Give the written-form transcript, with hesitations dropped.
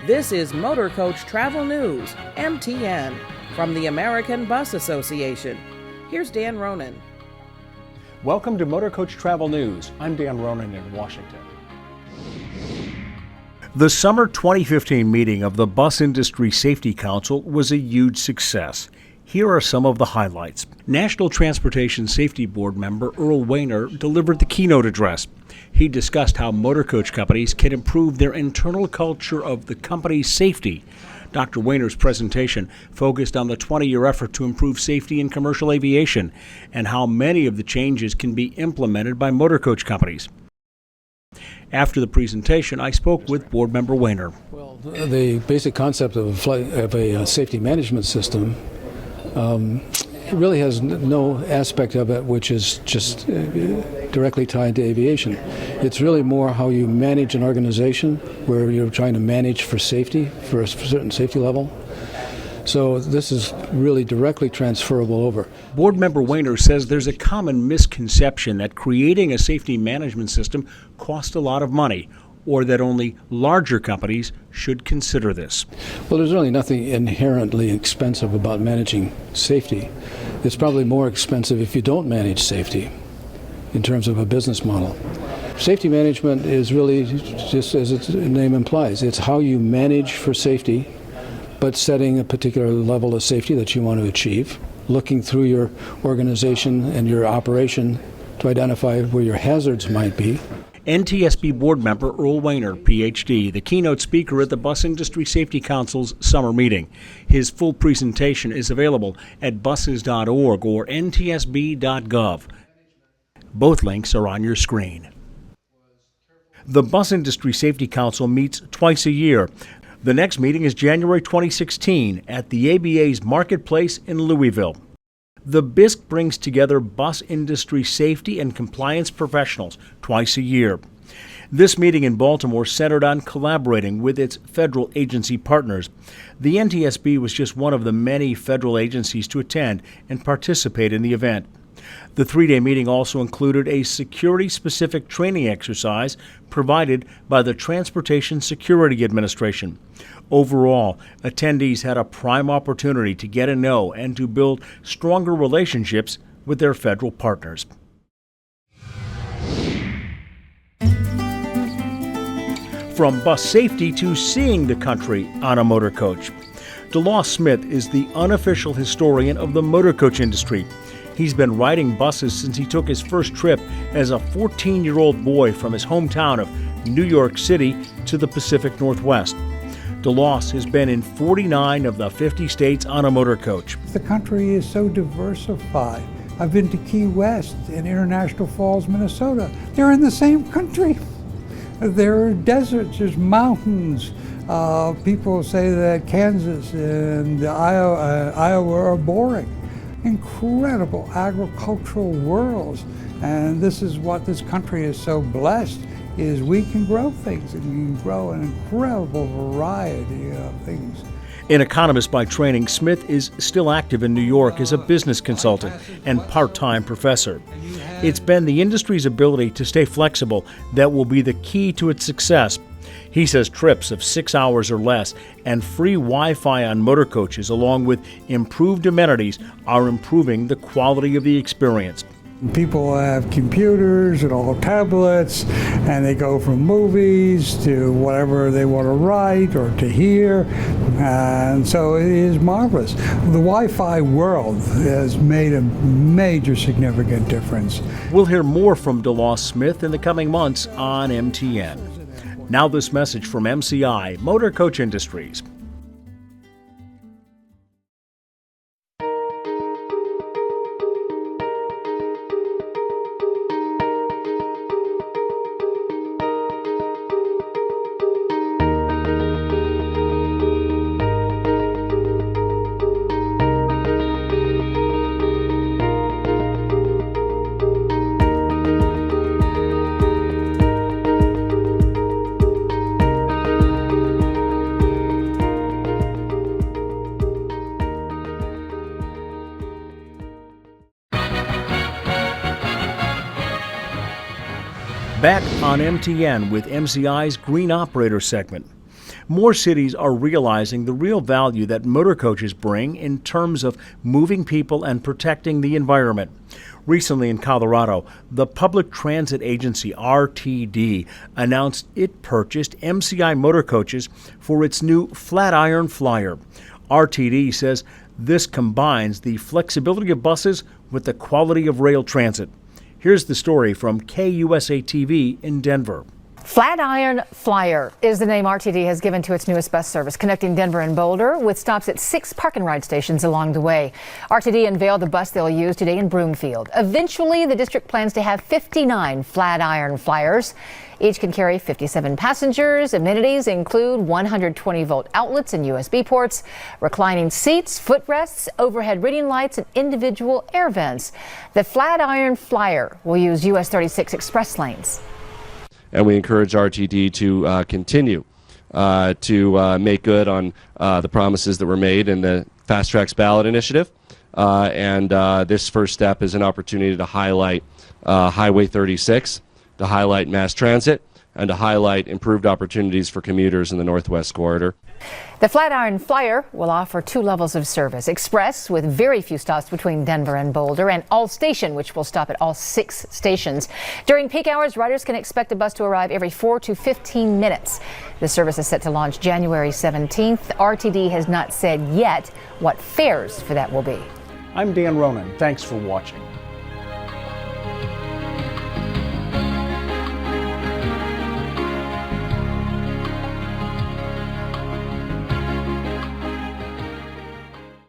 This is Motorcoach Travel News, MTN, from the American Bus Association. Here's Dan Ronan. Welcome to Motorcoach Travel News. I'm Dan Ronan in Washington. The summer 2015 meeting of the Bus Industry Safety Council was a huge success. Here are some of the highlights. National Transportation Safety Board member Earl Wayner delivered the keynote address. He discussed how motor coach companies can improve their internal culture of the company's safety. Dr. Wayner's presentation focused on the 20-year effort to improve safety in commercial aviation and how many of the changes can be implemented by motor coach companies. After the presentation, I spoke with board member Wayner. Well, the basic concept of a safety management system it really has no aspect of it which is just directly tied to aviation. It's really more how you manage an organization where you're trying to manage for safety, for a certain safety level. So this is really directly transferable over. Board member Wayner says there's a common misconception that creating a safety management system costs a lot of money, or that only larger companies should consider this. Well, there's really nothing inherently expensive about managing safety. It's probably more expensive if you don't manage safety in terms of a business model. Safety management is really, just as its name implies, it's how you manage for safety, but setting a particular level of safety that you want to achieve, looking through your organization and your operation to identify where your hazards might be. NTSB board member Earl Wayner, Ph.D., the keynote speaker at the Bus Industry Safety Council's summer meeting. His full presentation is available at buses.org or ntsb.gov. Both links are on your screen. The Bus Industry Safety Council meets twice a year. The next meeting is January 2016 at the ABA's Marketplace in Louisville. The BISC brings together bus industry safety and compliance professionals twice a year. This meeting in Baltimore centered on collaborating with its federal agency partners. The NTSB was just one of the many federal agencies to attend and participate in the event. The three-day meeting also included a security-specific training exercise provided by the Transportation Security Administration. Overall, attendees had a prime opportunity to get to know and to build stronger relationships with their federal partners. From bus safety to seeing the country on a motor coach. DeLaw Smith is the unofficial historian of the motor coach industry. He's been riding buses since he took his first trip as a 14-year-old boy from his hometown of New York City to the Pacific Northwest. DeLaw has been in 49 of the 50 states on a motor coach. The country is so diversified. I've been to Key West and International Falls, Minnesota. They're in the same country. There are deserts, there's mountains. People say that Kansas and Iowa are boring. Incredible agricultural worlds, and this is what this country is so blessed, is we can grow things, and we can grow an incredible variety of things. An economist by training, Smith is still active in New York as a business consultant and part-time professor. It's been the industry's ability to stay flexible that will be the key to its success. He says trips of 6 hours or less and free Wi-Fi on motor coaches, along with improved amenities, are improving the quality of the experience. People have computers and all tablets, and they go from movies to whatever they want to write or to hear, and so it is marvelous. The Wi-Fi world has made a major significant difference. We'll hear more from DeLaw Smith in the coming months on MTN. Now this message from MCI, Motor Coach Industries. Back on MTN with MCI's Green Operator segment. More cities are realizing the real value that motorcoaches bring in terms of moving people and protecting the environment. Recently in Colorado, the Public Transit Agency, RTD, announced it purchased MCI motorcoaches for its new Flatiron Flyer. RTD says this combines the flexibility of buses with the quality of rail transit. Here's the story from KUSA-TV in Denver. Flatiron Flyer is the name RTD has given to its newest bus service, connecting Denver and Boulder with stops at 6 park and ride stations along the way. RTD unveiled the bus they'll use today in Broomfield. Eventually, the district plans to have 59 Flatiron Flyers. Each can carry 57 passengers. Amenities include 120-volt outlets and USB ports, reclining seats, footrests, overhead reading lights, and individual air vents. The Flatiron Flyer will use US 36 express lanes. And we encourage RTD to continue to make good on the promises that were made in the Fast Tracks ballot initiative. And this first step is an opportunity to highlight Highway 36, to highlight mass transit, and to highlight improved opportunities for commuters in the Northwest Corridor. The Flatiron Flyer will offer 2 levels of service: Express, with very few stops between Denver and Boulder, and All Station, which will stop at all 6 stations. During peak hours, riders can expect a bus to arrive every 4 to 15 minutes. The service is set to launch January 17th. RTD has not said yet what fares for that will be. I'm Dan Ronan. Thanks for watching.